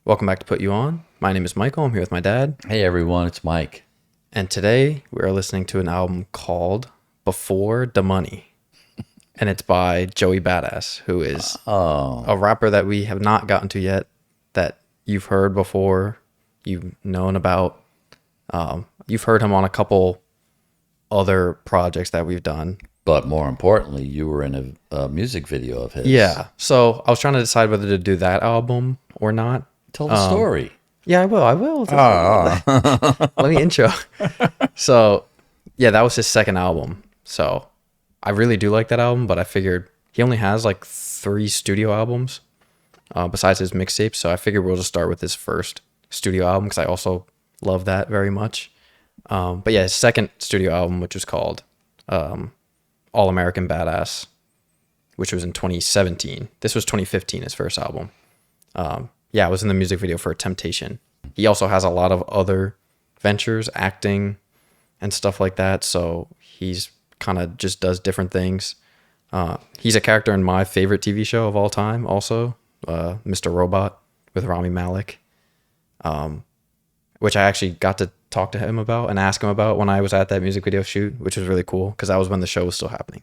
Welcome back to Put You On. My name is Michael. I'm here with my dad. Hey everyone, it's Mike. And today we are listening to an album called B4.DA. And it's by Joey Badass, who is a rapper that we have not gotten to yet, that you've heard before, you've known about. You've heard him on a couple other projects that we've done. But more importantly, you were in a music video of his. Yeah. So I was trying to decide whether to do that album or not. Tell the story. Yeah, I will. Let me intro. So, yeah, that was his second album. So, I really do like that album, but I figured he only has like 3 studio albums besides his mixtapes. So, I figured we'll just start with his first studio album because I also love that very much. But yeah, his second studio album, which was called All American Badass, which was in 2017. This was 2015, his first album. Yeah, I was in the music video for Temptation. He also has a lot of other ventures, acting and stuff like that. So he's kind of just does different things. He's a character in my favorite TV show of all time also, Mr. Robot with Rami Malek, which I actually got to talk to him about and ask him about when I was at that music video shoot, which was really cool because that was when the show was still happening.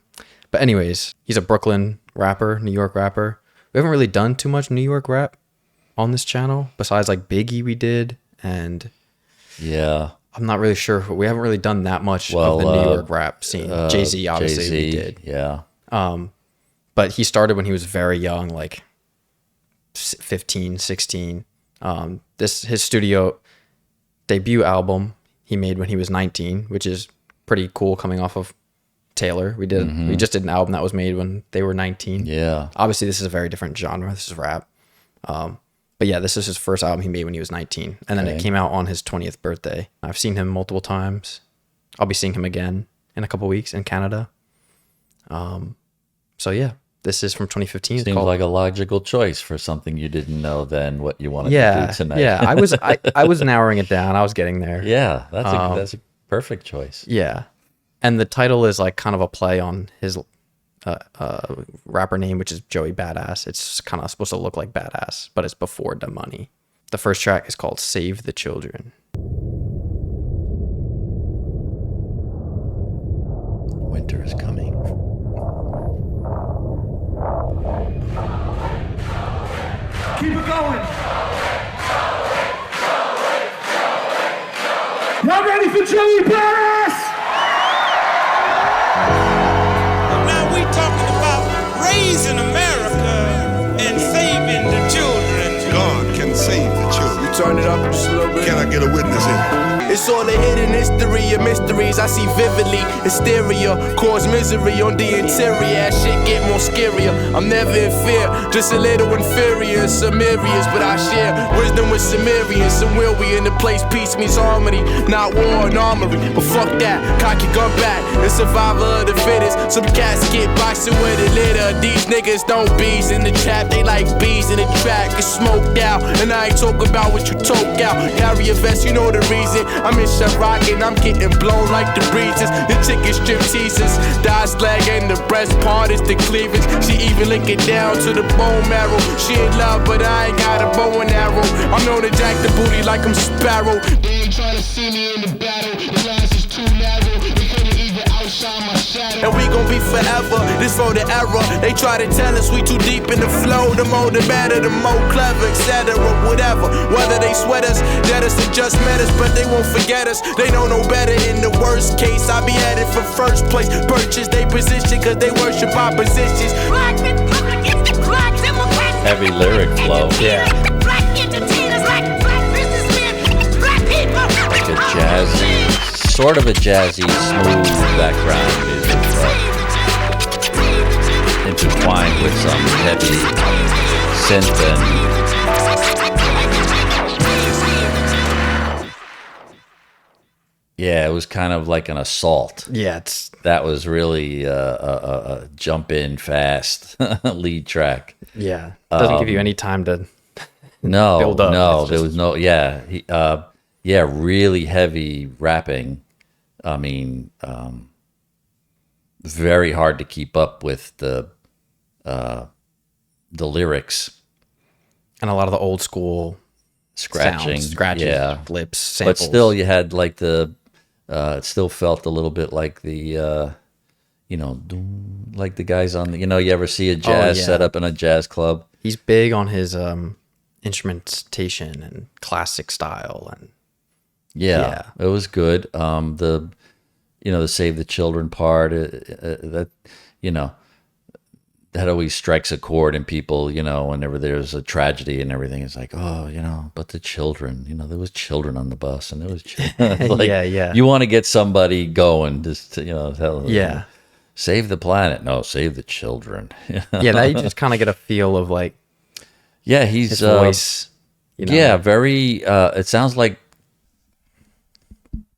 But anyways, he's a Brooklyn rapper, New York rapper. We haven't really done too much New York rap on this channel besides like Biggie we did, and yeah, I'm not really sure. We haven't really done that much of the New York rap scene. Jay-Z obviously we did. Yeah. But he started when he was very young, like 15, 16. His studio debut album he made when he was 19, which is pretty cool coming off of Taylor. We just did an album that was made when they were 19. Yeah. Obviously this is a very different genre. This is rap. But yeah, this is his first album he made when he was 19. And then it came out on his 20th birthday. I've seen him multiple times. I'll be seeing him again in a couple weeks in Canada. So yeah, this is from 2015. Seems like a logical choice for something you didn't know then what you wanted to do tonight. Yeah, I was narrowing it down. I was getting there. Yeah, that's a perfect choice. Yeah. And the title is like kind of a play on his rapper name, which is Joey Badass. It's kind of supposed to look like badass, but it's B4.DA. The first track is called Save the Children. Winter is coming. Keep it going. Y'all ready for Joey Badass? Now we talking about raising America and saving the children. God can save the children. You turn it up just a little bit. Can I get a witness here? It's all a hidden history of mysteries I see vividly. Hysteria cause misery on the interior. As shit get more scarier. I'm never in fear, just a little inferior. Some areas, but I share wisdom with Sumerians. Somewhere we in the place peace means harmony, not war and armory. But fuck that, cock your gun back. The survivor of the fittest. Some cats get boxing with a litter. These niggas don't bees in the trap, they like bees in the track. Get smoked out, and I ain't talking about what you toke out. Carry a vest, you know the reason. I'm in Chirac and I'm getting blown like the breezes. The chick is strip teasers. Dodge leg and the breast part is the cleavage. She even lick it down to the bone marrow. She in love, but I ain't got a bow and arrow. I'm known to jack the booty like I'm Sparrow. They ain't trying to see me in the battle. The glass is too narrow. They couldn't even outshine my shadow. And we gon' be forever. This for the error. They try to tell us we too deep in the flow. The more the better, the more clever, etc. Whatever. Whether they sweat us, dead us, or just met us, but they won't forget us. They don't know better in the worst case. I be headed for first place. Purchase they position cause they worship our positions. Heavy lyric flow. Yeah. Like a jazzy, sort of a jazzy, smooth background music, but intertwined with some heavy synth and yeah, it was kind of like an assault. Yeah, That was really a jump in fast lead track. yeah. Doesn't give you any time to No, build up. no, It's there just- was no. Yeah, really heavy rapping. I mean, very hard to keep up with the lyrics. and a lot of the old school scratching, sounds, scratches, yeah, lips, samples. but still you had like the it still felt a little bit like the doom, like the guys on the, you ever see a jazz setup in a jazz club? He's big on his instrumentation and classic style, and yeah, it was good. The the Save the Children part, that that always strikes a chord in people, whenever there's a tragedy and everything. It's like, oh, but the children, there was children on the bus, and there was like, yeah. You want to get somebody going, just to, tell them, yeah, save the planet. No, save the children. yeah. That you just kind of get a feel of like, yeah, he's his voice. Yeah, very. It sounds like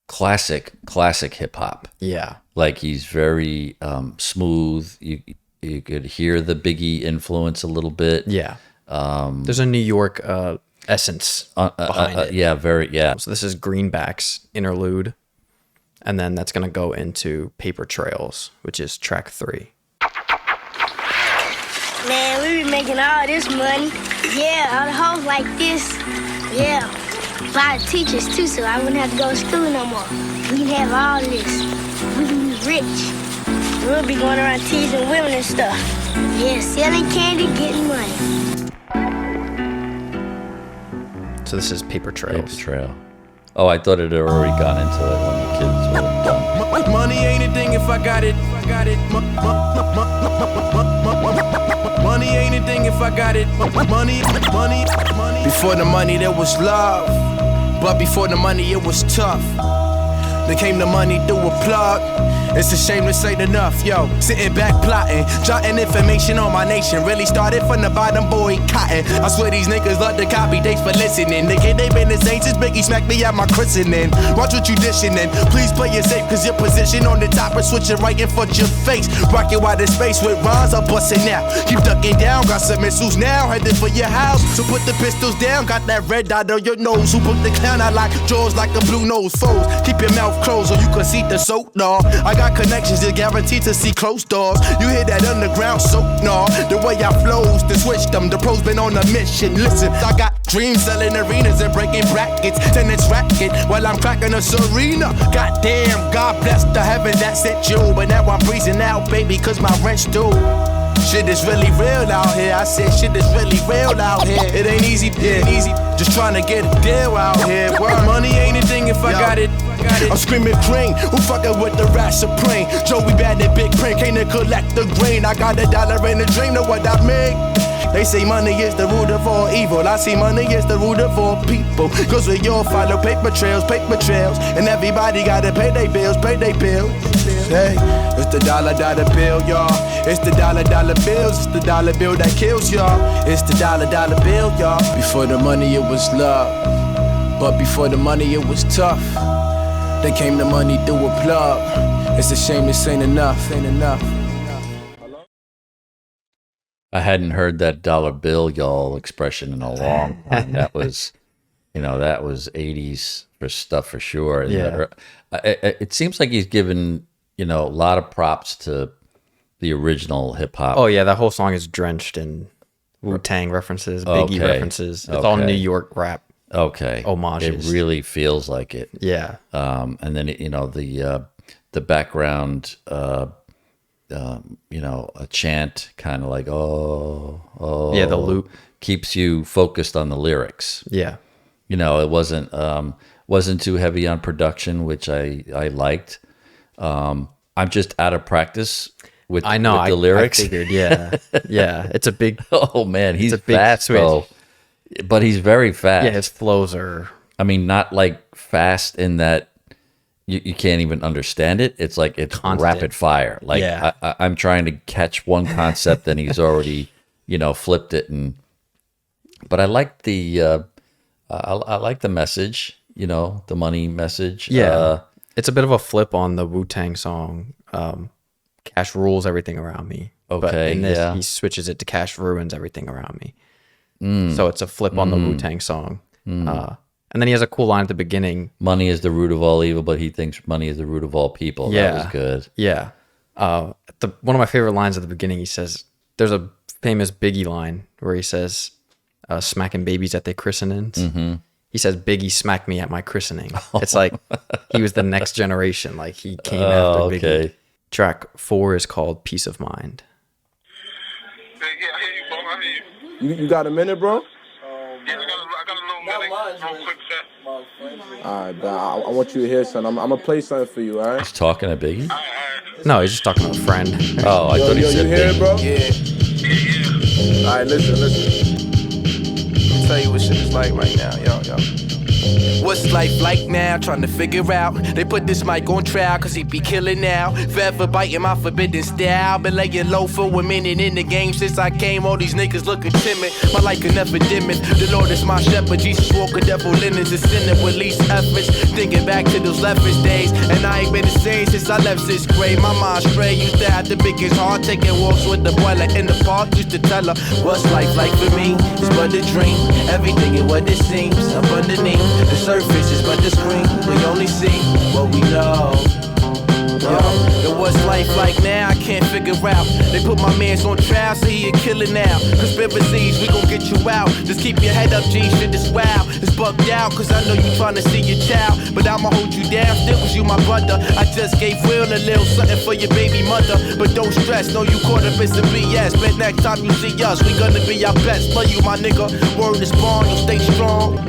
classic hip hop. Yeah, Like he's very smooth. You could hear the Biggie influence a little bit. yeah. There's a New York essence behind it. Yeah, very. Yeah. So this is Greenbax Interlude, and then that's gonna go into Paper Trails, which is track 3. Man, we be making all this money. Yeah, all the hoes like this. Yeah. A lot of teachers too, so I wouldn't have to go to school no more. We can have all this. We can be rich. We'll be going around teasing women and stuff. Yeah, selling candy, getting money. So this is Paper Trails. Paper Trail. Oh, I thought it had already gone into it when the kids were done. Money ain't a thing if I got it. Money ain't a thing if I got it. Money. Before the money there was love, but before the money it was tough. Then came the money through a plug. It's a shame this ain't enough, yo. Sitting back plotting, jotting information on my nation. Really started from the bottom, boy, cotton. I swear these niggas love to copy, thanks for listening. Nigga, they been the same since Biggie smacked me at my christening. Watch what you dishing in. Please play it safe, cause your position on the top is switching right in front your face. Rocking wide in space with rhymes, I'm busting out. Keep ducking down, got some missiles now, headed for your house. So put the pistols down, got that red dot on your nose. Who put the clown out like jaws like a blue nose foes? Keep your mouth closed so you can see the soap, dawg. I got connections that guaranteed to see close doors. You hear that underground soap, nah. The way I flows, to switch them. The pros been on a mission. Listen, I got dreams selling arenas and breaking brackets. Tennis racket while I'm cracking a serena. Goddamn, God bless the heaven that sent you. But now I'm freezing out, baby, cause my rent's due. Shit is really real out here. I said shit is really real out here. It ain't easy, just trying to get a deal out here. Word. Money ain't a thing if I got it. I'm screaming cream, who fucking with the rat supreme? Joey bad and big print, came to collect the grain. I got $1 in a dream, know what I mean? They say money is the root of all evil. I see money is the root of all people. Cause we all follow paper trails. And everybody gotta pay their bills, Hey, it's the dollar bill, y'all. It's the dollar bills. It's the dollar bill that kills y'all. It's the dollar bill, y'all. Before the money it was love, but before the money it was tough. Then came the money through a plug. It's a shame this ain't enough. I hadn't heard that dollar bill, y'all expression in a long time. That was, that was 80s for stuff for sure. And Yeah. it seems like he's given, a lot of props to the original hip hop. Oh yeah, that whole song is drenched in Wu-Tang references, Biggie Okay. references. It's all Okay. New York rap. Okay. Homages. It really feels like it. Yeah. And then, the background, a chant kind of like, oh. Yeah, the loop. Keeps you focused on the lyrics. Yeah. It wasn't too heavy on production, which I liked. I'm just out of practice with the lyrics. I figured, yeah. Yeah. It's a big Oh man, he's a big fast switch. though. But he's very fast. yeah, his flows are I mean, not like fast in that you can't even understand it. It's like it's Constant. rapid fire. Like Yeah. I'm trying to catch one concept and he's already, flipped it. But I like the I like the message. The money message. Yeah. It's a bit of a flip on the Wu-Tang song, Cash Rules Everything Around Me. But Okay, in this, yeah. he switches it to Cash Ruins Everything Around Me. So it's a flip on the Wu-Tang song. And then he has a cool line at the beginning. Money is the root of all evil, but he thinks money is the root of all people. Yeah. That was good. Yeah. One of my favorite lines at the beginning, he says, there's a famous Biggie line where he says, smacking babies at their christenings. he says Biggie smacked me at my christening. It's like he was the next generation. Like he came after Biggie. Okay. Track 4 is called Peace of Mind. Yeah, I hear you, bro. I hear you. You got a minute, bro? Yeah, I got a little minute. Real quick, chat. All right, I want you to hear something. I'm gonna play something for you, all right? He's talking to Biggie? No, he's just talking to a friend. Oh, I thought he said you hear it, Biggie. bro? Yeah. All right, listen. I'll tell you what shit is like right now, yo. What's life like now? Trying to figure out. They put this mic on trial cause he be killing now. Forever biting my forbidden style. Been laying low for a minute in the game since I came. All these niggas looking timid. My life can never dim it. The Lord is my shepherd. Jesus walk a devil linens. A sinner with least efforts. Thinking back to those leftist days. And I ain't been the same since I left 6th grade. My mind stray. Used to have the biggest heart. Taking walks with the boiler in the park. Used to tell her what's life like for me. It's but a dream. Everything is what it seems. Up underneath the surface is but the screen. We only see what we know. And what's life like now? I can't figure out. They put my mans on trial, so he a killer now. Conspiracies, we gon' get you out. Just keep your head up, G, shit is wild. It's bugged out, cause I know you tryna see your child. But I'ma hold you down, still was you my brother. I just gave Will a little something for your baby mother. But don't stress, know you caught up in some BS. Bet next time you see us, we gonna be our best. Love you, my nigga. Word is born, you stay strong.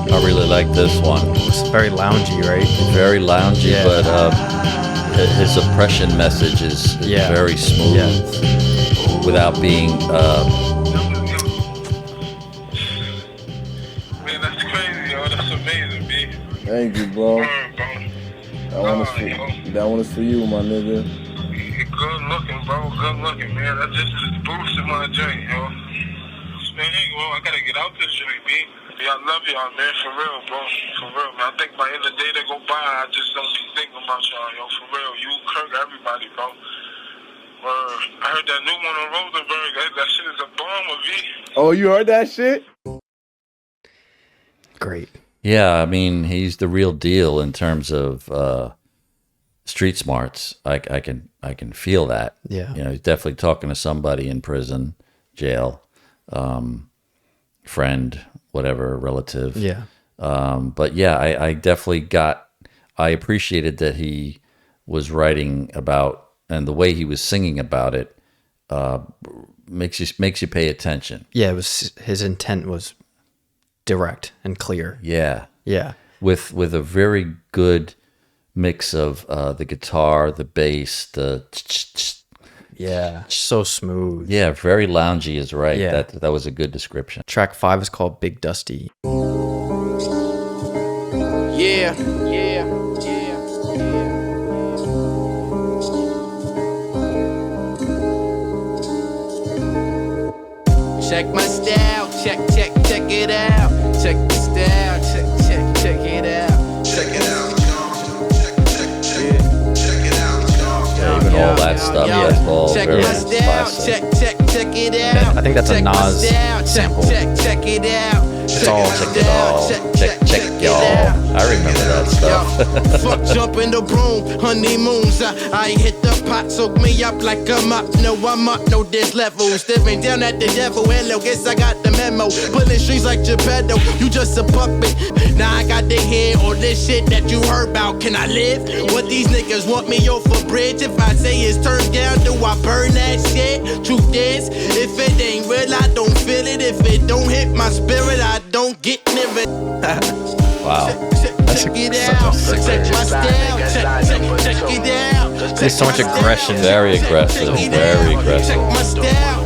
I really like this one. It's very loungy, right? Very loungy, Yeah. but his oppression message is very smooth without being. Man, that's crazy, yo. That's amazing, B. Thank you, bro. Word, bro. That one is for you, my nigga. Good looking, bro. Good looking, man. That just boosted my joint, yo. Man, well, I gotta get out this joint, B. Yeah, I love y'all, man. For real, bro. For real, man. I think by the end of the day that go by, I just don't be thinking about y'all, yo. For real. You, Kirk, everybody, bro. I heard that new one on Rosenberg. That shit is a bomb, V. Oh, you heard that shit? Great. Yeah, I mean, he's the real deal in terms of street smarts. I can feel that. Yeah. You know, he's definitely talking to somebody in prison, jail, friend, whatever, relative. Yeah. But yeah, I definitely I appreciated that he was writing about, and the way he was singing about it makes you pay attention. Yeah, his intent was direct and clear. Yeah. Yeah. With a very good mix of the guitar, the bass, Yeah, so smooth. Yeah, very loungy is right. Yeah. That was a good description. Track 5 is called Big Dusty. Yeah. Check my style, check it out. Check the style, check it out. Check it out, y'all. Check it out, y'all. Yeah, even all that stuff, that's all check very my style, classic. check it out. I think that's a Check my Nas style, sample. Check it out. It's all Check it all, check y'all. I remember that stuff. Fuck jumping the broom, honeymoons. I hit the pot, soak me up like I'm up. No, I'm up, no, there's levels. Stepping down at the devil, hello, guess I got the memo. Pulling strings like Geppetto, you just a puppet. Now I got to hear all this shit that you heard about. Can I live? What these niggas want me off a bridge? If I say it's turned down, do I burn that shit? Truth is, if it ain't real, I don't feel it. If it don't hit my spirit, I don't get near it. Wow. Check it out. Check my style. Check it out. There's so much aggression. Very aggressive. Very aggressive. Check my style.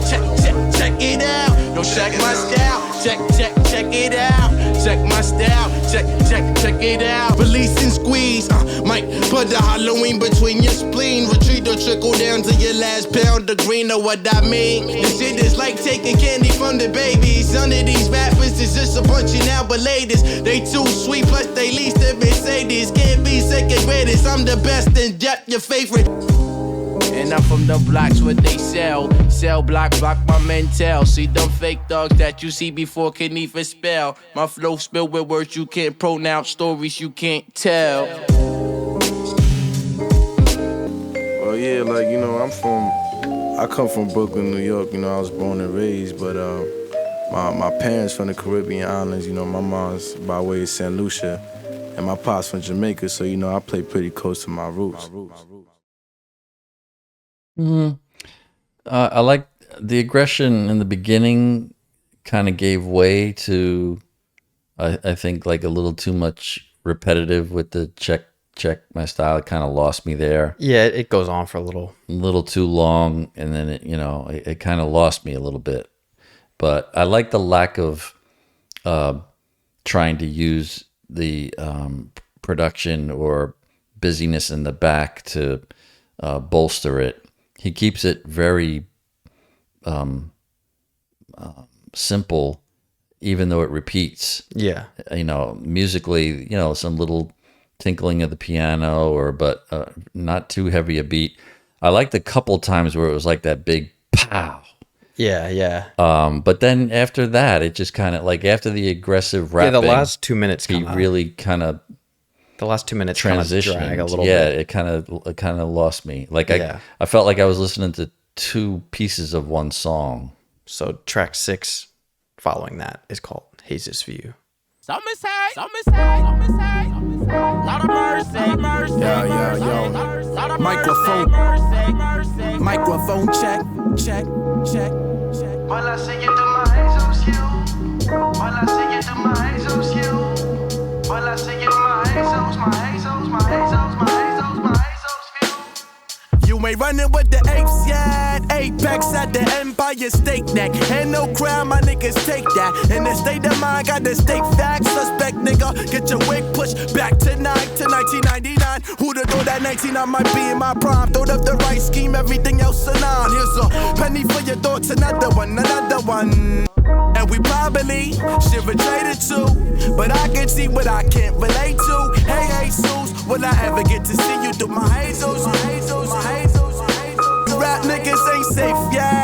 Check it out. No, check my style. Check it out. Check my style. Check it out. Release and squeeze. Might put the Halloween between your spleen. Retreat or trickle down to your last pound of green. Know what I mean? This shit is like taking candy from the babies. None of these rappers is just a bunch of now belators. They too sweet, plus they least to Mercedes. Can't be second greatest. I'm the best in depth, your favorite. And I'm from the blocks where they sell block my mental. See them fake thugs that you see before can even spell. My flow spilled with words you can't pronounce, stories you can't tell. Well, yeah, like, you know, I come from Brooklyn, New York. You know, I was born and raised, but my parents from the Caribbean islands. You know, my mom's by way of St. Lucia, and my pops from Jamaica. So you know, I play pretty close to my roots. I like the aggression in the beginning. Kind of gave way to, I think, like a little too much repetitive with the check my style. It kind of lost me there. Yeah, it goes on for a little too long, and then it kind of lost me a little bit. But I like the lack of trying to use the production or busyness in the back to bolster it. He keeps it very simple, even though it repeats. Yeah. Musically, some little tinkling of the piano, but not too heavy a beat. I liked a couple times where it was like that big pow. Yeah. But then after that, it just kind of like after the aggressive rapping. Yeah, the last 2 minutes. He really kind of. The last 2 minutes transition drag a little bit. Yeah, it kind of lost me. Like I felt like I was listening to two pieces of one song. So track 6, following that, is called Hazeus View. Some say, lot of mercy. Yo. Microphone check. While I see you do my Hazeus View. While I see you do my Hazeus View. While I see you my Hazeus View. You ain't running with the apes yet. Apex at the Empire State Neck. Ain't no crime, my niggas take that. In the state of mind, got the state facts. Suspect nigga, get your wig pushed back tonight to 1999. Who'd have thought that 19 I might be in my prime? Thought up the right scheme, everything else a nine. Here's a penny for your thoughts, another one. And we probably should have traded too, but I can see what I can't relate to. Hey, Jesus, will I ever get to see you do my Hazeus? You rap niggas ain't safe, yeah.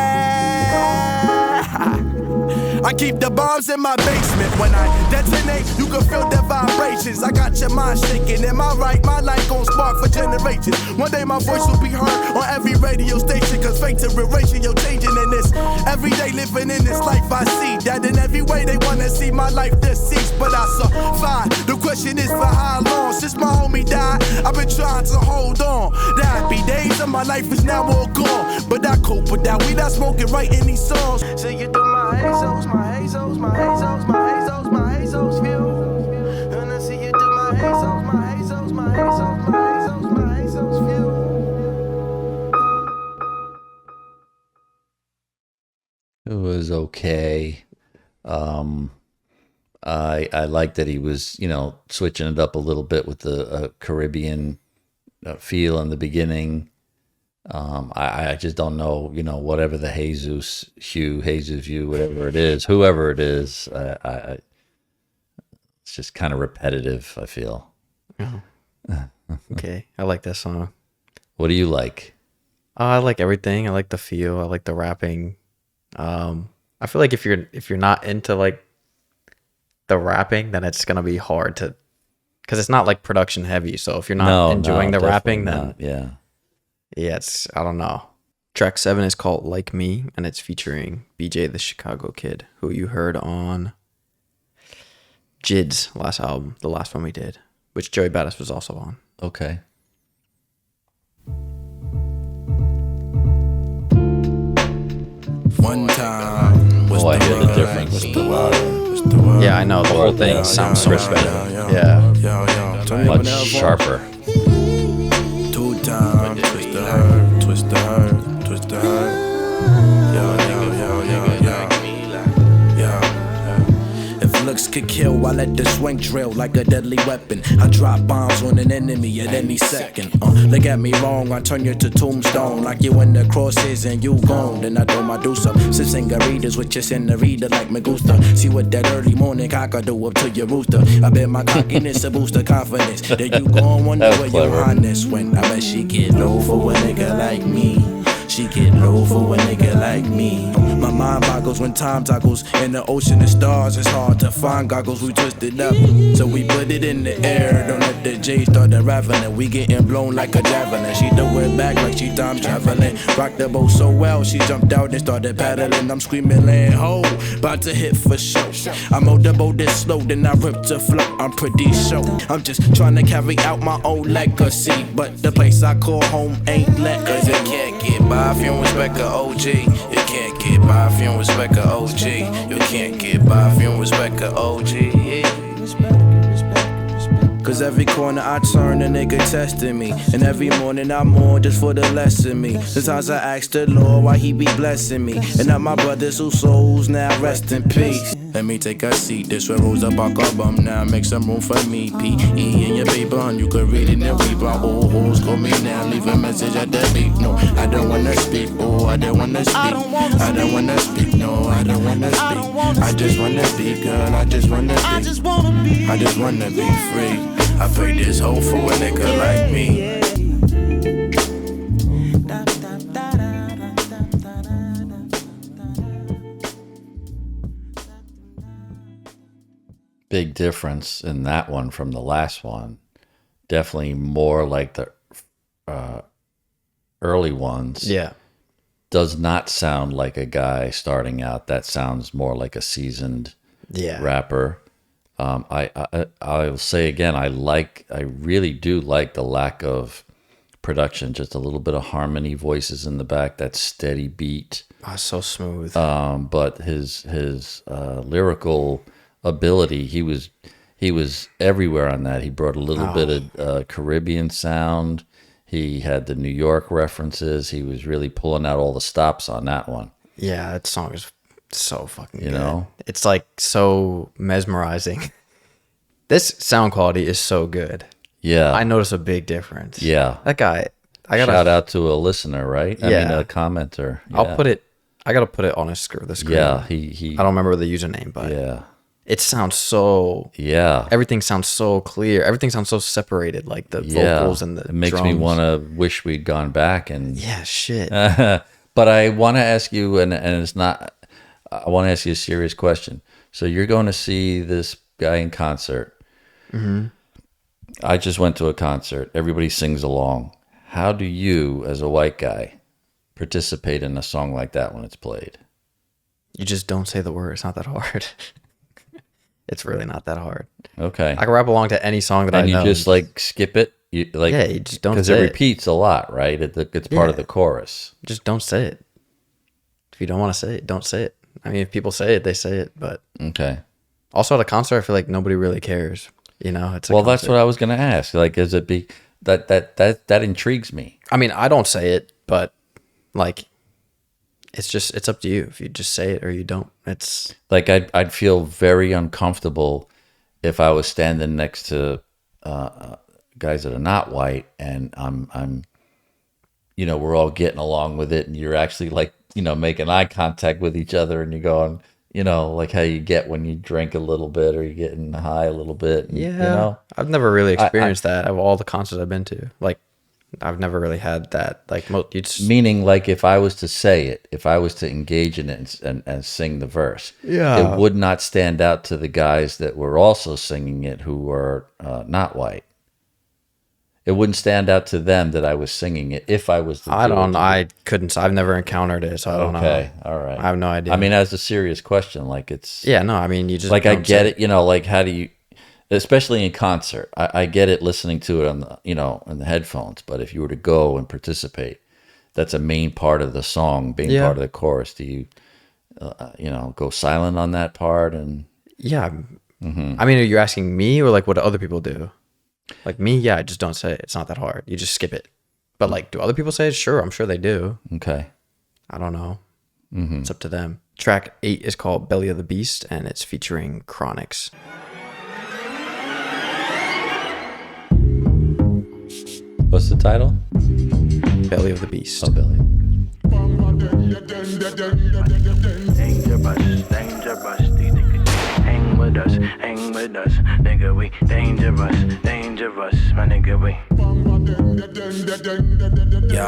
I keep the bombs in my basement. When I detonate, you can feel the vibrations. I got your mind shaking. Am I right? My light gon' spark for generations. One day my voice will be heard on every radio station. Cause fate to ratio changing in this. Every day living in this life I see that in every way they wanna see my life deceased. But I survive. The question is for how long? Since my homie died, I've been trying to hold on. The happy days of my life is now all gone. But I cope with that. We not smoking right in these songs. So you do my Hazeus View. And I see you do my Hazeus View. It was okay. I like that he was, switching it up a little bit with the Caribbean feel in the beginning. I just don't know, whatever the Hazeus View, whatever it is, whoever it is, it's just kind of repetitive, I feel. Oh. Okay, I like that song. What do you like? I like everything. I like the feel. I like the rapping. I feel like if you're not into like the rapping, then it's gonna be hard to, because it's not like production heavy. So if you're not enjoying the rapping, then yeah, it's, I don't know. Track 7 is called Like Me, and it's featuring BJ the Chicago Kid, who you heard on Jid's last album, the last one we did, which Joey Badass was also on. Okay. One time. I hear the difference. Yeah, I know. The whole thing sounds so much better. Yeah. Much sharper. 2 times. Twist the hurt. If looks could kill, I let the swing drill like a deadly weapon. I drop bombs on an enemy at any second. Look at me wrong, I turn you to tombstone. Like you in the crosses and you gone. Then I do my do some. Sip singaritas with your senorita like me gusta. See what that early morning cockadoo up to your rooster. I bet my cockiness a boost of confidence. Then you gon' wonder where your highness went. I bet she get low for a nigga like me. She get low for a nigga like me. My mind boggles when time toggles. In the ocean of stars, it's hard to find goggles. We twisted up, so we put it in the air. Don't let the J start unraveling. We getting blown like a javelin. She throw it back like she time traveling. Rocked the boat so well, she jumped out and started paddling. I'm screaming, land ho, about to hit for show. I mowed the boat this slow, then I ripped to float. I'm pretty sure. I'm just trying to carry out my own legacy, but the place I call home ain't let. Cause you can't get by if you don't respect a OG. You can't get by if you don't respect a OG. You can't get by if you don't respect a OG. Cause every corner I turn, a nigga testing me. And every morning I mourn just for the lesson me. Sometimes I ask the Lord why he be blessing me. And not my brothers whose souls now rest in peace. Let me take a seat, this where Rosa Park album now. Make some room for me, P.E. in your paper, and you can read it and read my old hoes. Call me now, leave a message at the beat. No, I don't wanna speak, oh, I don't wanna speak. I don't wanna speak, no, I don't wanna speak. I just wanna be, girl, I just wanna be. I just wanna be free. I pray this hoe for a nigga like me. Big difference in that one from the last one. Definitely more like the early ones. Yeah. Does not sound like a guy starting out. That sounds more like a seasoned rapper. I will say again, I really do like the lack of production, just a little bit of harmony, voices in the back, that steady beat. Oh, so smooth. But his lyrical ability, he was everywhere on that. He brought a little bit of Caribbean sound. He had the New York references. He was really pulling out all the stops on that one. Yeah, that song is so fucking good. You know? It's like so mesmerizing. This sound quality is so good. Yeah. I notice a big difference. Yeah. That guy, I gotta shout out to a listener, right? I mean, a commenter. Yeah. I gotta put it on the screen. Yeah, I don't remember the username, but yeah. It sounds so... Yeah. Everything sounds so clear. Everything sounds so separated, like the vocals and the It makes drums. me want to wish we'd gone back and... Yeah, shit. But I want to ask you, and it's not... I want to ask you a serious question. So you're going to see this guy in concert. Mm-hmm. I just went to a concert. Everybody sings along. How do you, as a white guy, participate in a song like that when it's played? You just don't say the word. It's not that hard. It's really not that hard. Okay. I can rap along to any song that I know. And you just like skip it? You just don't say it. Because it repeats a lot, right? It's part of the chorus. Just don't say it. If you don't want to say it, don't say it. I mean, if people say it, they say it. But okay. Also at a concert, I feel like nobody really cares. You know, it's that's what I was going to ask. Like, is it be that intrigues me? I mean, I don't say it, but like, it's up to you if you just say it or you don't. It's like I'd feel very uncomfortable if I was standing next to guys that are not white, and I'm we're all getting along with it, and you're actually like making eye contact with each other, and you're going, like how you get when you drink a little bit or you're getting high a little bit. And, I've never really experienced that of all the concerts I've been to. Like, I've never really had that. Like, meaning, like, if I was to say it, if I was to engage in it and sing the verse, it would not stand out to the guys that were also singing it who were not white. It wouldn't stand out to them that I was singing it if I was. I couldn't. I've never encountered it, so I don't know. Okay, all right. I have no idea. I mean, that's a serious question. Like, it's. Yeah, no. I mean, you just like I get it. Like, how do you? Especially in concert, I get it listening to it on the in the headphones. But if you were to go and participate, that's a main part of the song, being part of the chorus. Do you, go silent on that part? And yeah, I mean, are you asking me or like what do other people do? Like me, I just don't say it. It's not that hard. You just skip it. But like, do other people say it? Sure, I'm sure they do. Okay, I don't know. It's up to them. Track 8 is called "Belly of the Beast" and it's featuring Chronix. What's the title? Belly of the Beast. Oh, Belly. Dangerous, these niggas hang with us, nigga, we dangerous, my nigga, we. Yo.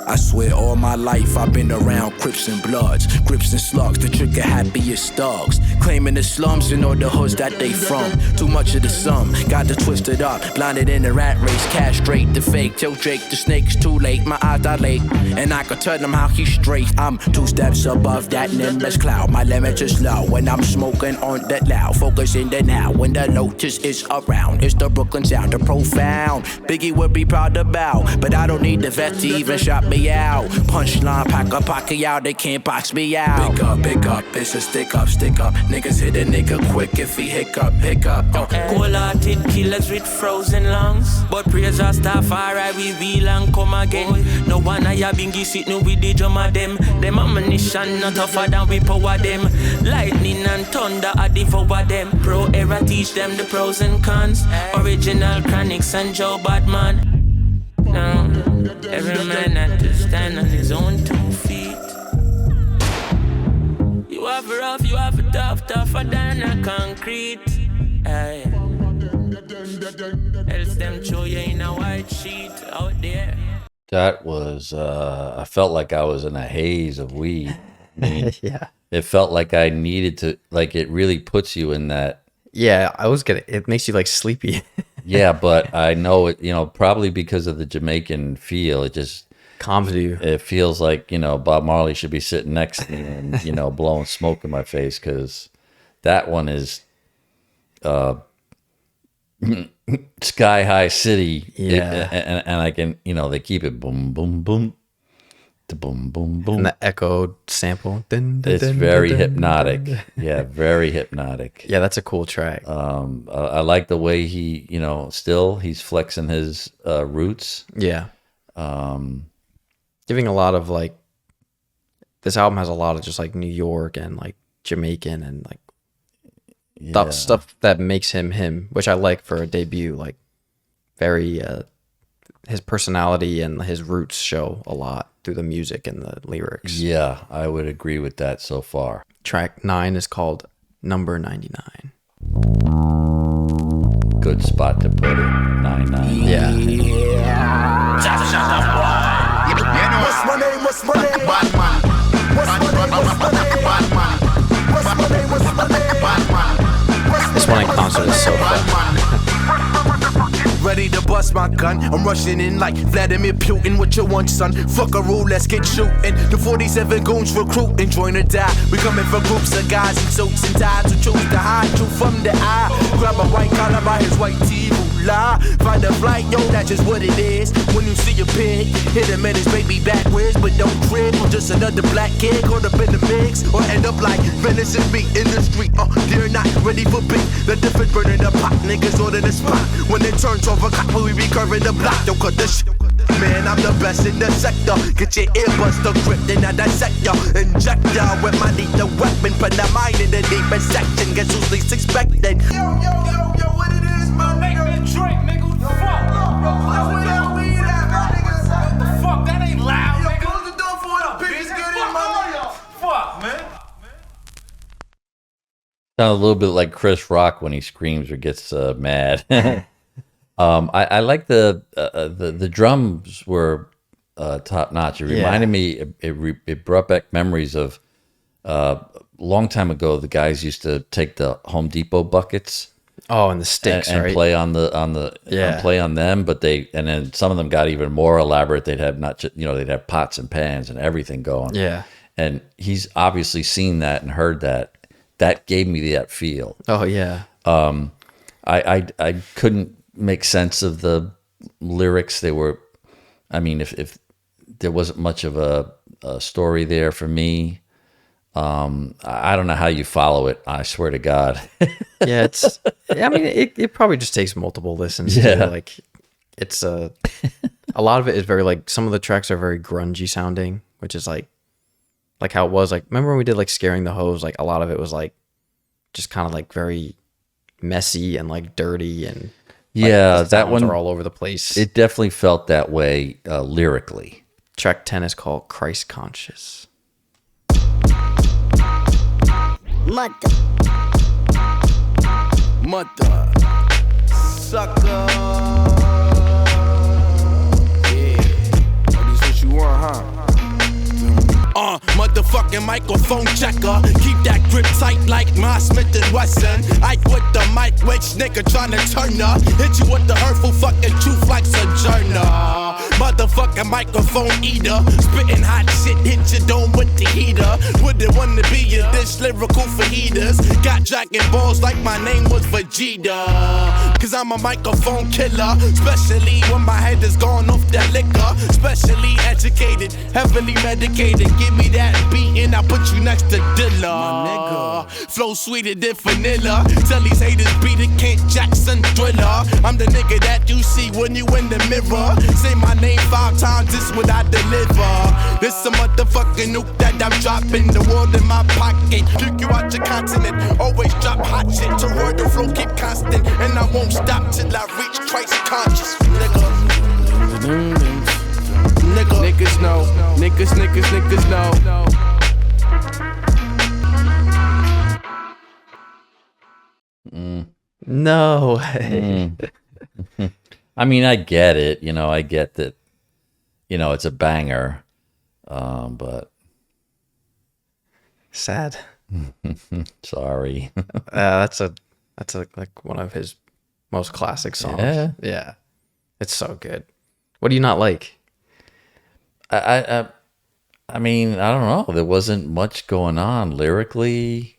I swear all my life I've been around Crips and Bloods, Grips and Slugs, the trigger happiest thugs. Claiming the slums and all the hoods that they from. Too much of the sum, got to twist it up. Blinded in the rat race, castrate the fake. Tell Drake the snake's too late, my eyes dilate. And I can tell them how he's straight. I'm 2 steps above that nimbus cloud. My limit is low when I'm smoking on that loud. Focus in the now when the lotus is around. It's the Brooklyn sound, the profound. Biggie would be proud to bow, but I don't need the vet to even shot me out. Punchline, pack up, out, they can't box me out. Big up, it's a stick up. Niggas hit a nigga quick if he hiccup. Cold-hearted killers with frozen lungs, but praise our staff, alright, we will and come again. No one I have been sitting with the drum of them. Them ammunition not tougher than we power them. Lightning and thunder I devour them. Pro era teach them the pros and cons. Original Chronics and Joe Badman. Now, every man had to stand on his own 2 feet. You have a rough, you have a tougher than a concrete. Aye. Else them throw you in a white sheet out there. That was, I felt like I was in a haze of weed. Yeah. It felt like I needed to, like it really puts you in that. Yeah, it makes you like sleepy. Yeah, but I know it, probably because of the Jamaican feel, it just calms you. It feels like, Bob Marley should be sitting next to me and, blowing smoke in my face, because that one is Sky High City. Yeah. And I can, they keep it boom, boom, boom. The boom, boom, boom. And the echoed sample. It's very hypnotic. Yeah, very hypnotic. Yeah, that's a cool track. I like the way he, still he's flexing his roots. Yeah. Giving a lot of like, this album has a lot of just like New York and like Jamaican and like stuff that makes him, which I like for a debut. Like very, his personality and his roots show a lot through the music and the lyrics. Yeah, I would agree with that so far. Track 9 is called Number 99. Good spot to put it. 99. Yeah. What's my name? What's my name? Batman. What's my name? What's my name? Batman. What's my name? What's my name? Batman. This one in concert is so fun. Ready to bust my gun. I'm rushing in like Vladimir Putin. What you want, son? Fuck a rule, let's get shooting. The 47 goons recruiting, join or die. We coming for groups of guys in suits and ties who choose to hide truth from the eye. Grab a white collar by his white tee, lie. Find a flight, yo, that's just what it is. When you see a pig, hit him in his baby backwards, but don't trip. Or just another black kid caught up in the mix, or end up like venison meat in the street. They're not ready for beat. The difference burning the pot, niggas order the spot. When it turns over cop, we be curving the block. Yo, cut the shit. Man, I'm the best in the sector. Get your earbuds to grip, then I dissect y'all. Inject y'all with my lethal weapon. Put the mind in the deepest section. Guess who's least expected? Yo, what it is, my nigga? Drink, nigga, what the fuck? Where that weed at, my nigga? What the fuck? That ain't loud, Yo, nigga. close the door for the bitches get in, my nigga. Fuck, man. Sounds a little bit like Chris Rock when he screams or gets mad. I like the drums were top notch. It reminded me. It brought back memories of long time ago. The guys used to take the Home Depot buckets. Oh, and the sticks, and right? play on play on them, but then some of them got even more elaborate. They'd have they'd have pots and pans and everything going. Yeah. And he's obviously seen that and heard that. That gave me that feel. Oh yeah. I couldn't make sense of the lyrics. They were, I mean, if there wasn't much of a story there for me. I don't know how you follow it. I swear to God. Yeah, I mean, it probably just takes multiple listens. Yeah. Too. Like it's a lot of it is very like, some of the tracks are very grungy sounding, which is like how it was. Like, remember when we did like Scaring the Hoes? Like a lot of it was like just kind of like very messy and like dirty and like, yeah, the that sounds one are all over the place. It definitely felt that way lyrically. Track 10 is called Christ Conscious. Mother. Sucker. Yeah. Oh, this what you want, huh? motherfucking microphone checker. Keep that grip tight like my Smith & Wesson. Ike with the mic, which nigga tryna turn up. Hit you with the hurtful fucking truth like Sojourner. Motherfucking microphone eater. Spitting hot shit, hit your dome with the heater. Wouldn't wanna be in this lyrical for heaters. Got dragon balls like my name was Vegeta. Cause I'm a microphone killer. Especially when my head is gone off that liquor. Specially educated, heavily medicated. Give me that beat and I'll put you next to Dilla. Flow sweeter than vanilla. Tell these haters beat it, Kent Jackson Thriller. I'm the nigga that you see when you in the mirror. Say my name 5 times, this what I deliver. This a motherfucking nuke that I'm dropping. The world in my pocket. Kick you out your continent. Always drop hot shit. Toward the flow keep constant. And I won't stop till I reach Christ conscious. Nigga. Niggas know. Niggas know. No way. I mean, I get it. You know, I get that. You know, it's a banger, but Sad. sorry. That's like one of his most classic songs. Yeah. It's so good. What do you not like? I mean, I don't know. There wasn't much going on lyrically.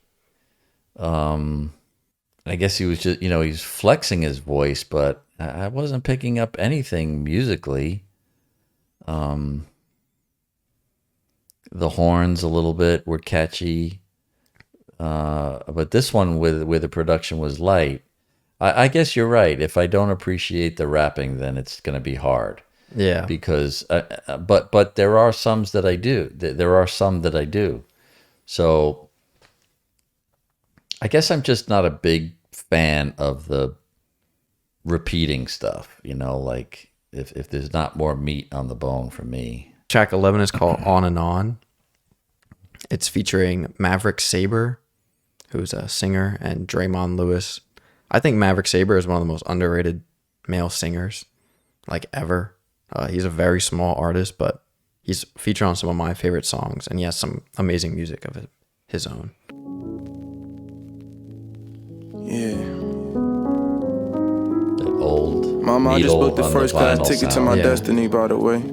I guess he was just, you know, he's flexing his voice, but I wasn't picking up anything musically. The horns a little bit were catchy. But this one where the production was light, I guess you're right. If I don't appreciate the rapping, then it's going to be hard. Yeah. Because, but there are some that I do. There are some that I do. So I guess I'm just not a big fan of the repeating stuff, you know, like if there's not more meat on the bone for me. Track 11 is called On and On. It's featuring Maverick Sabre, who's a singer, and Draymond Lewis. I think Maverick Sabre is one of the most underrated male singers, like ever. He's a very small artist, but he's featured on some of my favorite songs, and he has some amazing music of his own. Yeah. That old Mama, I just needle booked the on first class vinyl ticket to sound. my Yeah. destiny, by the way.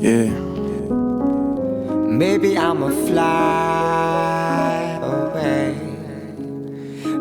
Yeah. Maybe I'ma fly away.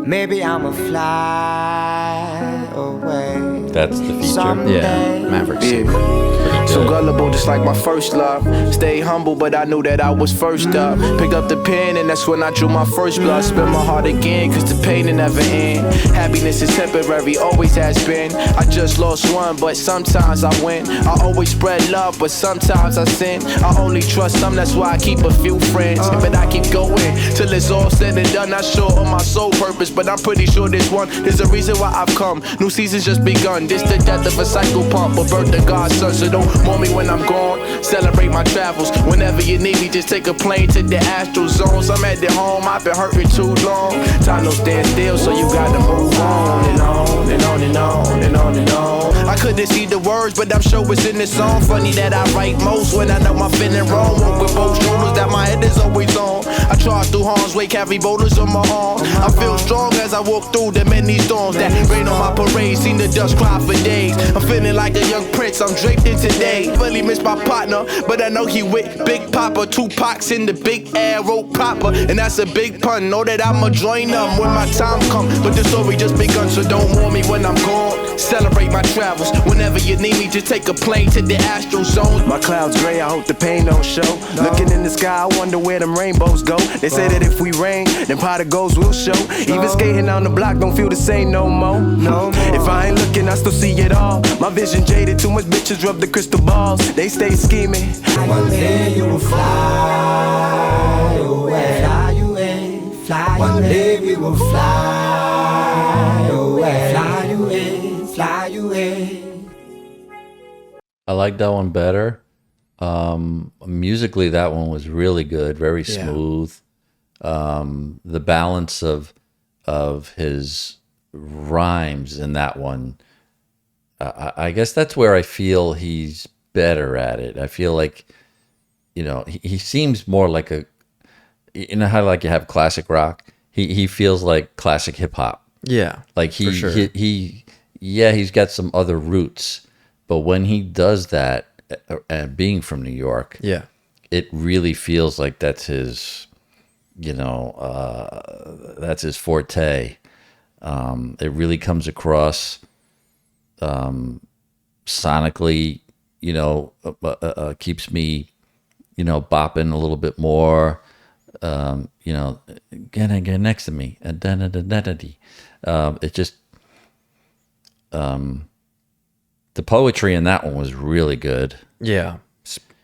Maybe I'ma fly away. That's the feature. Someday. Yeah, Maverick Sabre. Yeah. So gullible, just like my first love. Stay humble, but I knew that I was first up. Pick up the pen, and that's when I drew my first blood. Spin my heart again, cause the pain will never end. Happiness is temporary, always has been. I just lost one, but sometimes I win. I always spread love, but sometimes I sin. I only trust some, that's why I keep a few friends. But I keep going till it's all said and done. Not sure of my sole purpose, but I'm pretty sure this one. There's a reason why I've come. New season's just begun. This the death of a cycle pump, but birth of God's son. So don't mourn me when I'm gone. Celebrate my travels. Whenever you need me, just take a plane to the astral zones. I'm at the home, I've been hurting too long. Time don't stand still, so you gotta move on and on and on and on and on and on. I couldn't see the words, but I'm sure it's in the song. Funny that I write most when I know I'm feeling wrong. Walk with both shoulders that my head is always on. I charge through Harm's Way, carry boulders on my arm. I feel strong as I walk through the many storms that rain on my parade. Seen the dust cry for days. I'm feeling like a young prince, I'm draped in today. Really miss my partner, but I know he with Big Papa. Tupac's in the big arrow copper, and that's a big pun. Know that I'ma join them when my time comes. But the story just begun, so don't warn me when I'm gone. Celebrate my travels. Whenever you need me, just take a plane to the astral zone. My clouds gray, I hope the pain don't show. Looking in the sky, I wonder where them rainbows go. They say that if we rain, then pot of goals will show. Even skating on the block don't feel the same no more. If I ain't looking, I still see it all. My vision jaded, too much bitches rub the crystal balls. They stay scheming. One day you will fly away. Fly away. Fly One day we will fly away. Fly away. Fly away. I like that one better. Musically, that one was really good, very smooth. The balance of his rhymes in that one, I guess that's where I feel he's better at it. I feel like, he seems more like how like you have classic rock. He feels like classic hip hop. Yeah, like for sure. He's got some other roots, but when he does that, and being from New York, yeah, it really feels like that's his, that's his forte. It really comes across sonically, keeps me, bopping a little bit more. Get next to me. It just, the poetry in that one was really good. Yeah.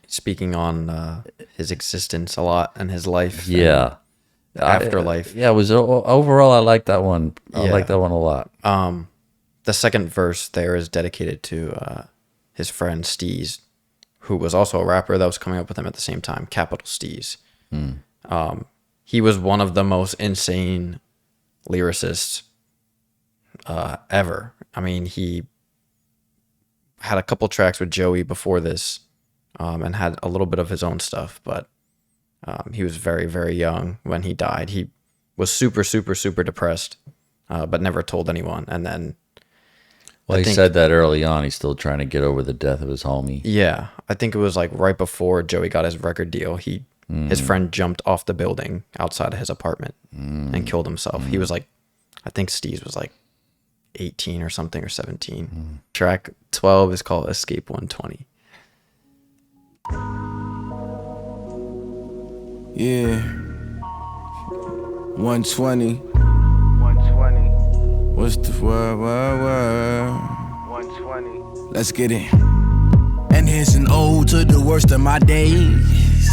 Speaking on his existence a lot and his life. Yeah. Afterlife. It was overall, I like that one. I like that one a lot. The second verse there is dedicated to his friend Steez, who was also a rapper that was coming up with him at the same time, Capital Steez. He was one of the most insane lyricists ever. I mean, he had a couple tracks with Joey before this, and had a little bit of his own stuff, but he was very, very young when he died. He was super, super, super depressed, but never told anyone. And then, he said that early on. He's still trying to get over the death of his homie. Yeah, I think it was like right before Joey got his record deal. His friend jumped off the building outside of his apartment and killed himself. He was like, I think Steez was like 18 or something, or 17. Track 12 is called Escape 120. Yeah. 120. 120. What's the word? 120. Let's get it. And here's an ode to the worst of my days.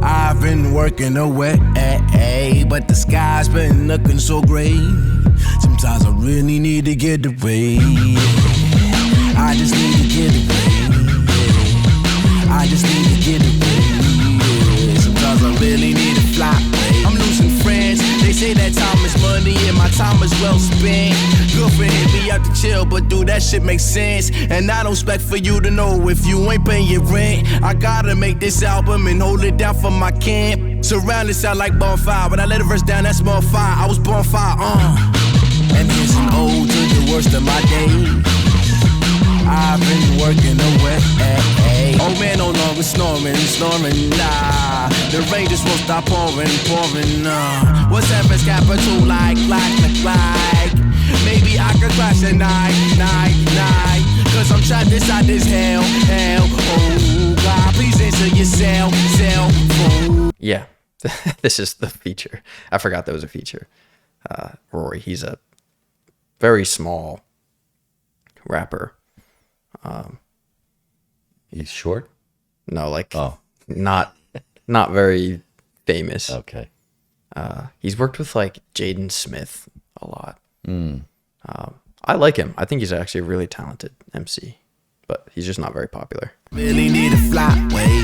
I've been working away, but the sky's been looking so gray. Sometimes I really need to get away. I just need to get away. I just need to get away. Sometimes I really need to fly away. I'm losing friends. They say that time is money and my time is well spent. Girlfriend hit me out to chill, but dude, that shit makes sense. And I don't expect for you to know if you ain't paying your rent. I gotta make this album and hold it down for my camp. Surrounded sound like bonfire. When I let the verse down, that's small fire. I was bonfire, And here's an ode to the worst of my days. I've been working away. Old man no longer snoring, nah. The rain just won't stop pouring. What's heaven's capital like? Maybe I could crash at night. Cause I'm trapped inside this hell. Oh God, please answer your cell phone. Yeah, this is the feature. I forgot there was a feature. Rory, he's a very small rapper. He's short? No, like not very famous. Okay. He's worked with like Jaden Smith a lot. I like him. I think he's actually a really talented MC, but he's just not very popular. Really need a flyway.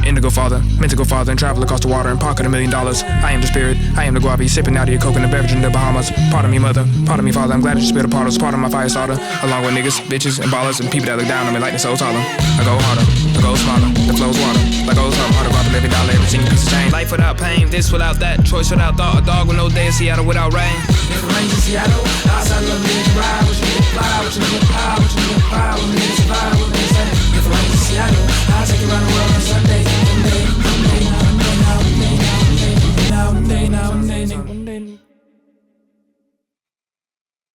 Indigo father, meant to go farther and travel across the water and pocket $1 million. I am the spirit, I am the guapi, sipping out of your coconut beverage in the Bahamas. Pardon me, mother, pardon me, father, I'm glad that you spit a part of my fire starter. Along with niggas, bitches, and ballers, and people that look down on me like the soul's holler. I go harder, I go smaller, the flow's water. Like goes up, harder, about to live it down, every single piece of change. Life without pain, this without that, choice without thought, a dog with no day in Seattle without rain. If it rains in Seattle, outside of me, ride, what you need, fly, what you need, power, what you need, power, what you need, survive, what you need, say. If it rains in Seattle, I'll take you around the world on Sunday.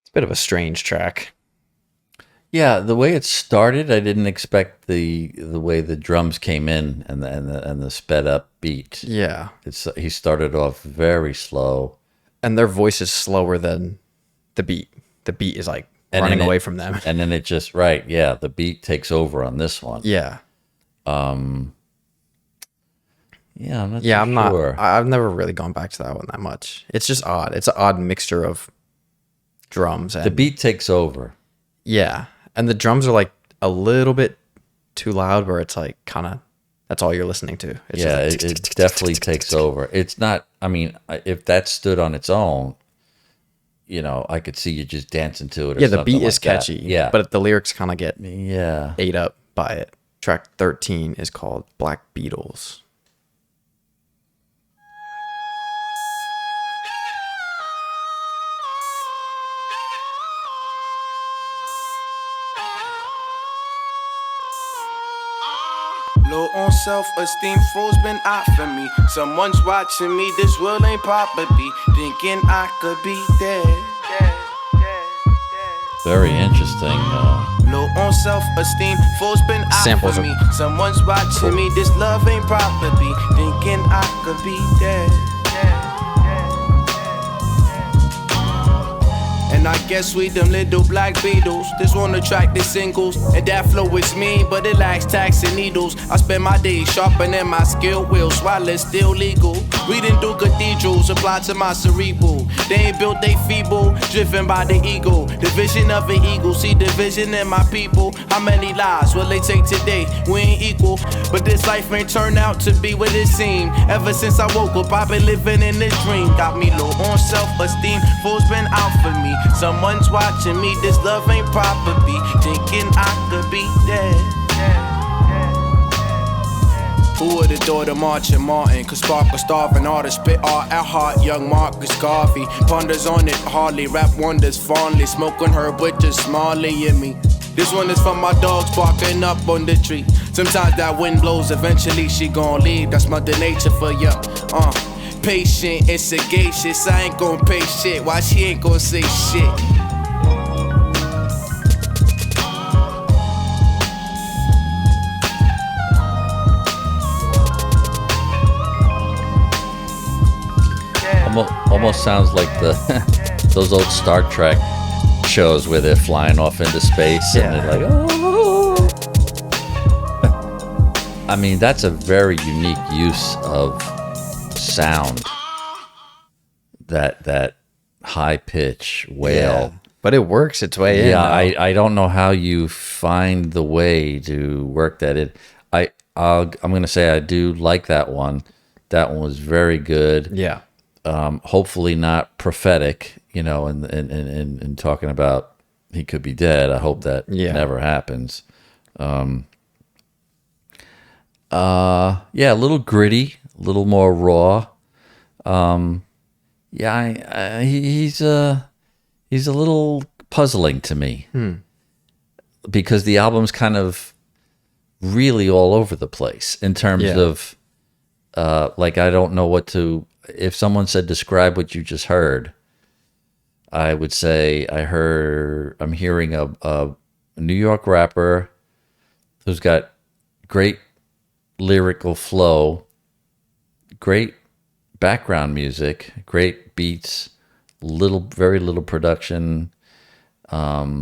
It's a bit of a strange track. Yeah, the way it started, I didn't expect the way the drums came in and the sped up beat. Yeah, He started off very slow, and their voice is slower than the beat. The beat is like running away from them, and then it just the beat takes over on this one. Yeah. Yeah, I'm not Yeah, too I'm sure. not. I've never really gone back to that one that much. It's just odd. It's an odd mixture of drums and The beat takes over. Yeah, and the drums are like a little bit too loud, where it's like kind of that's all you're listening to. It's Yeah, just like, it definitely takes over. It's not. I mean, if that stood on its own, I could see you just dancing to it. Or Yeah, the something beat is like that. catchy. Yeah, but the lyrics kind of get yeah. ate up by it. Track 13 is called Black Beetles. Low on self-esteem, fools been out for me. Someone's watching me, this world ain't Papa B. Thinking I could be dead. Very interesting. Low on self-esteem, fools been out Samples for are me. Someone's watching me, this love ain't Papa B. Thinking I could be dead. And I guess we them little black Beetles. This one attract the singles. And that flow is mean, but it lacks tacks and needles. I spend my days sharpening my skill wheels while it's still legal. Reading through cathedrals, apply to my cerebral. They ain't built, they feeble, driven by the ego. The vision of an eagle, see the vision in my people. How many lives will they take today? We ain't equal, but this life ain't turned out to be what it seemed. Ever since I woke up, I've been living in this dream. Got me low on self-esteem, fools been out for me. Someone's watching me, this love ain't proper be. Thinking I could be dead. Who would've thought of Marching Martin could spark a starving artist, spit art at heart, young Marcus Garvey. Ponders on it hardly, rap wonders fondly, smoking herb with just Smalley in me. This one is from my dogs barking up on the tree. Sometimes that wind blows, eventually she gon' leave. That's Mother Nature for ya. Patient and sagacious, I ain't gon' pay shit. Why she ain't gon' say shit? Almost sounds like those old Star Trek shows where they're flying off into space and they're like, oh. I mean, that's a very unique use of sound. That high pitch wail. Yeah, but it works its way in. Yeah, I don't know how you find the way to work that in. I'm gonna say I do like that one. That one was very good. Yeah. Hopefully not prophetic, and talking about he could be dead. I hope that never happens. A little gritty, a little more raw. He's a little puzzling to me because the album's kind of really all over the place in terms of I don't know what to. If someone said describe what you just heard, I would say I'm hearing a New York rapper who's got great lyrical flow, great background music, great beats, very little production, has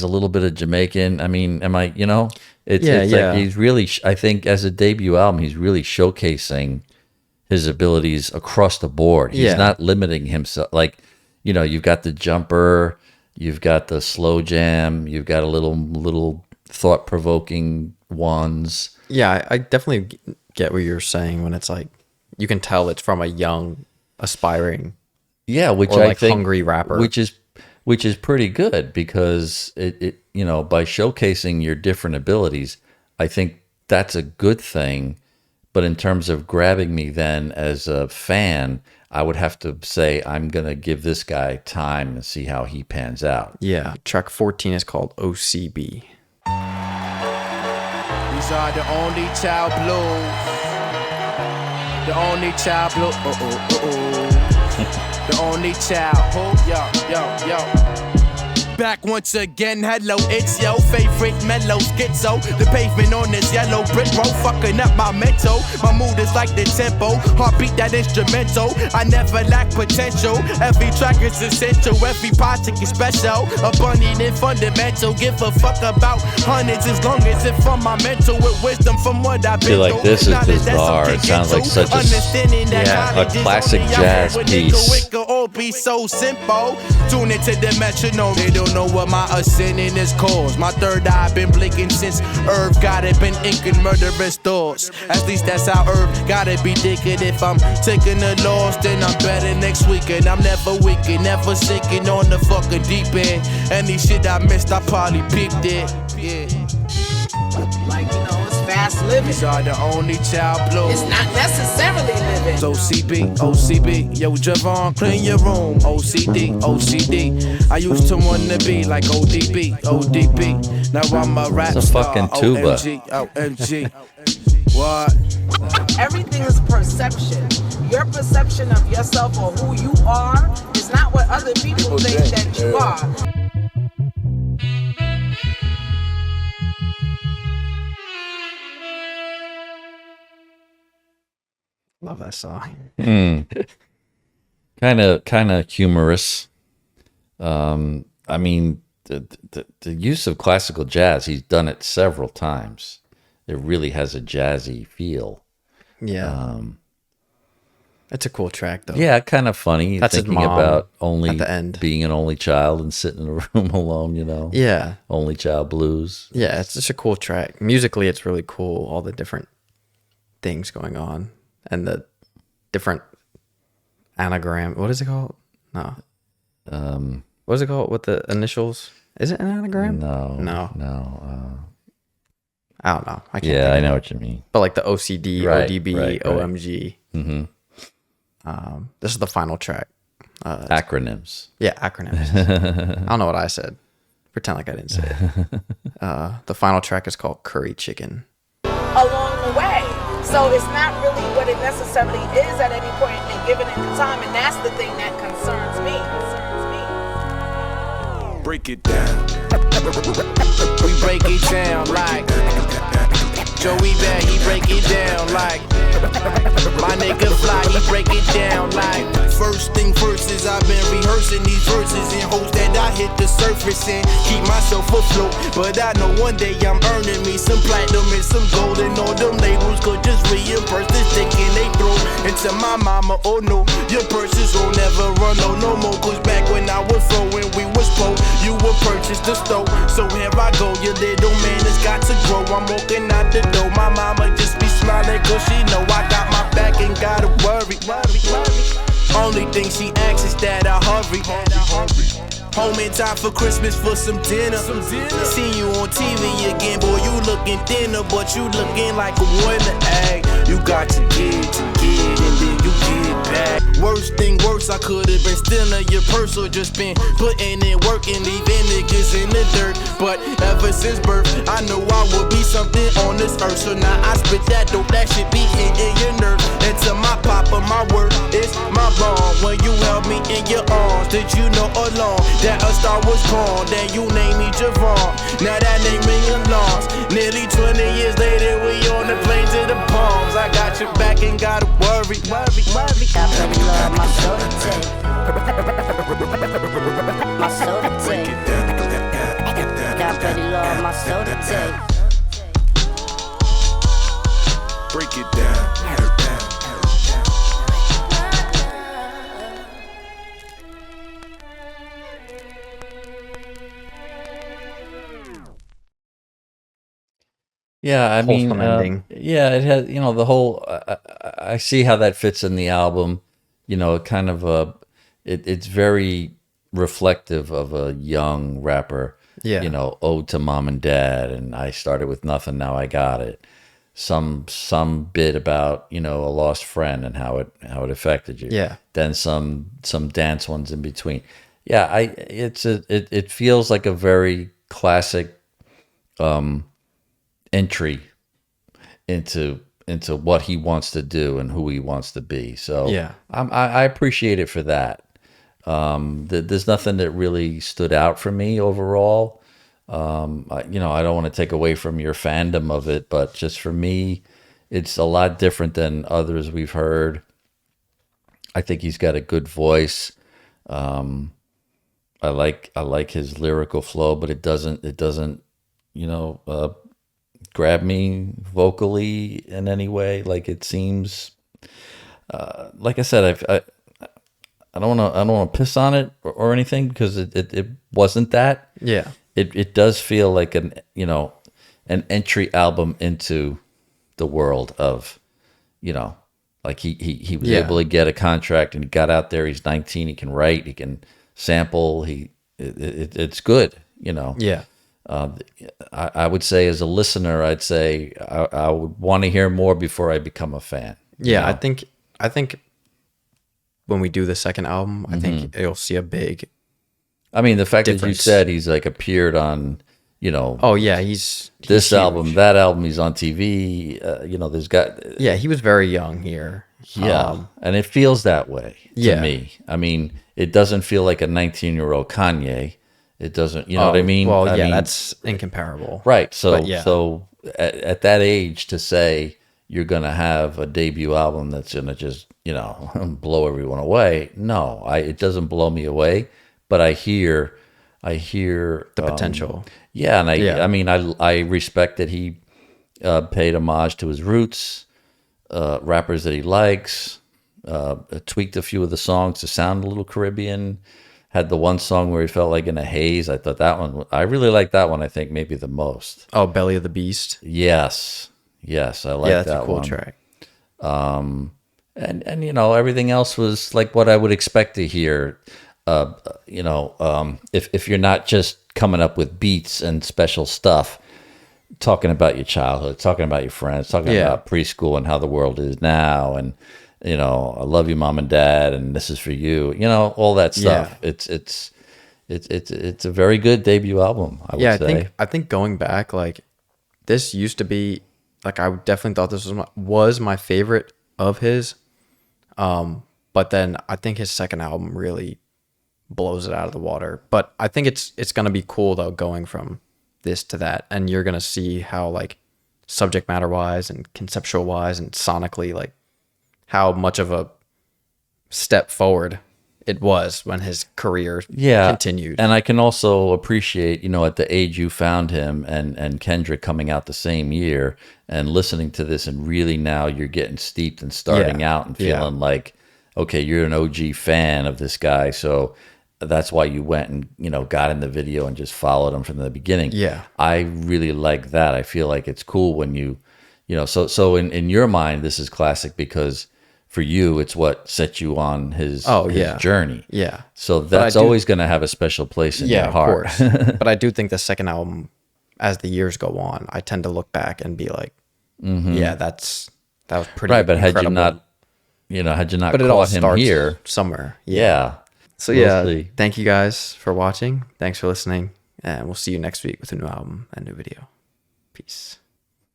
a little bit of Jamaican. I mean, it's like he's really, I think as a debut album, he's really showcasing his abilities across the board. He's not limiting himself. You've got the jumper, you've got the slow jam, you've got a little thought-provoking ones. Yeah, I definitely get what you're saying when it's like you can tell it's from a young, aspiring, which I think hungry rapper, which is pretty good because it by showcasing your different abilities, I think that's a good thing. But in terms of grabbing me then as a fan, I would have to say I'm gonna give this guy time and see how he pans out. Yeah, track 14 is called O.C.B. These are the only child blues. The only child blue. The only child. Yo. Back once again, hello, it's your favorite mellow schizo. The pavement on this yellow brick road fucking up my mental. My mood is like the tempo, heartbeat that instrumental. I never lack potential. Every track is essential, every project is special. Abundant and fundamental. Give a fuck about hundreds as long as it's from my mental. With wisdom from what I've been through. This is bizarre. It sounds like such a classic jazz piece. be so simple. Tune into the metronome. They don't know what my ascending is caused. My third eye been blinking since Irv got it, been inking murderous thoughts. At least that's how Irv gotta be thinking. If I'm taking the loss, then I'm better next weekend. I'm never weakened, never sinking on the fucking deep end. Any shit I missed, I probably peeped it. Yeah. Like, you know, it's fast living. These are the only child blues. It's not necessarily living. It's O.C.B, O.C.B. Yo, Javon, clean your room. O.C.D, O.C.D. I used to wanna be like O.D.B, O.D.B. Now I'm a rap It's a star. fucking tuba. OMG, OMG. What? Everything is perception. Your perception of yourself or who you are is not what other people think that you are. Love that song. Kind of humorous. I mean, the use of classical jazz, he's done it several times. It really has a jazzy feel. Yeah. It's a cool track, though. Yeah, kind of funny. That's his thinking mom about at the end. being an only child and sitting in a room alone, you know? Yeah. Only child blues. Yeah, it's just a cool track. Musically, it's really cool. All the different things going on and the different anagram. What is it called? No. What is it called with the initials? Is it an anagram? No. I don't know. I can't. Yeah, I know what you mean. But like the OCD, Right, ODB, right. OMG. Mm-hmm. This is the final track. Acronyms. Yeah, acronyms. I don't know what I said. Pretend like I didn't say it. The final track is called Curry Chicken. Along the way. So it's not really what it necessarily is at any point in given in the time, and that's the thing that concerns me. Break it down. We break it down like Joey Bad, he break it down like my nigga Fly, he break it down like first thing first is I've been rehearsing these verses in hopes that I hit the surface and keep myself afloat. But I know one day I'm earning me some platinum and some gold, and all them labels could just reimburse this dick in they throat. And to my mama, oh no, your purses will never run no more. Cause back when I was flow when we was poor, you would purchase the stove. So here I go, your little man has got to grow. I'm walking out the door, my mama just be smiling cause she know I got my back and gotta worry. Only thing she asks is that I hurry. Home in time for Christmas for some dinner. See you on TV again, boy, you looking thinner, but you looking like a winner. Ay, you got to get, and then you get back. Worst thing worse, I could've been stealing your purse or just been putting in work and leaving niggas in the dirt. But ever since birth, I know I would be something on this earth. So now I spit that dope, that shit be in your nerve. And to my papa, my word is my bond. When you held me in your arms, did you know along that a star was born? Then you named me Javon, now that name ring alarms. Nearly 20 years later, we on the plane to the Palms. I got your back and gotta worry. Got plenty love, my soul to take. My soul to take. Got plenty love, my soul to take. Break it down. Yeah, I mean, Wholesome ending. yeah, it has, the whole, I see how that fits in the album, kind of it's very reflective of a young rapper, Yeah. ode to mom and dad, and I started with nothing, now I got it. Some bit about, a lost friend and how it affected you. Yeah. Then some dance ones in between. Yeah, it feels like a very classic, entry into what he wants to do and who he wants to be. So Yeah. I appreciate it for that. There's nothing that really stood out for me overall. I don't want to take away from your fandom of it, but just for me, it's a lot different than others we've heard. I think he's got a good voice. I like his lyrical flow, but it doesn't grab me vocally in any way. Like it seems, like I said, don't want to piss on it or anything, because it wasn't that. Yeah. It does feel like an entry album into the world of, like he was able to get a contract and he got out there. He's 19. He can write. He can sample. It's good. Yeah. I would say, as a listener, I'd say I would want to hear more before I become a fan. Yeah, I think when we do the second album, I think you'll see a big. I mean, the fact that you difference. said he's like appeared on, Oh yeah, he's this huge. album, that album. He's on TV. There's got. Yeah, he was very young here. Yeah, and it feels that way to me. I mean, it doesn't feel like a 19-year-old Kanye. It doesn't, you know what I mean? Well, I mean, that's incomparable. Right. So, But yeah. so at that age, to say you're going to have a debut album that's going to just, blow everyone away. No, it doesn't blow me away, but I hear The potential. Yeah. And I mean, I respect that he paid homage to his roots, rappers that he likes, tweaked a few of the songs to sound a little Caribbean. Had the one song where he felt like in a haze. I thought that one, I really liked that one. I think maybe the most. Oh, Belly of the Beast. Yes, I like that one. That's a cool track. And everything else was like what I would expect to hear. If you're not just coming up with beats and special stuff, talking about your childhood, talking about your friends, talking about preschool and how the world is now, and I love you, mom and dad, and this is for you. All that stuff. Yeah. It's a very good debut album, I would say. I think going back, like, this used to be, like, I definitely thought this was my favorite of his. But then I think his second album really blows it out of the water. But I think it's gonna be cool though, going from this to that, and you're gonna see how, like, subject matter wise and conceptual wise and sonically, like, how much of a step forward it was when his career continued. And I can also appreciate, at the age you found him and Kendrick coming out the same year and listening to this, and really now you're getting steeped and starting out and feeling like, okay, you're an OG fan of this guy. So that's why you went and, got in the video and just followed him from the beginning. Yeah. I really like that. I feel like it's cool when so in your mind, this is classic because for you, it's what set you on his journey. Yeah. So that's always going to have a special place in your heart. Of course. But I do think the second album, as the years go on, I tend to look back and be like, that was pretty right. But incredible. had you not caught him here somewhere. Yeah. So thank you guys for watching. Thanks for listening. And we'll see you next week with a new album and new video. Peace.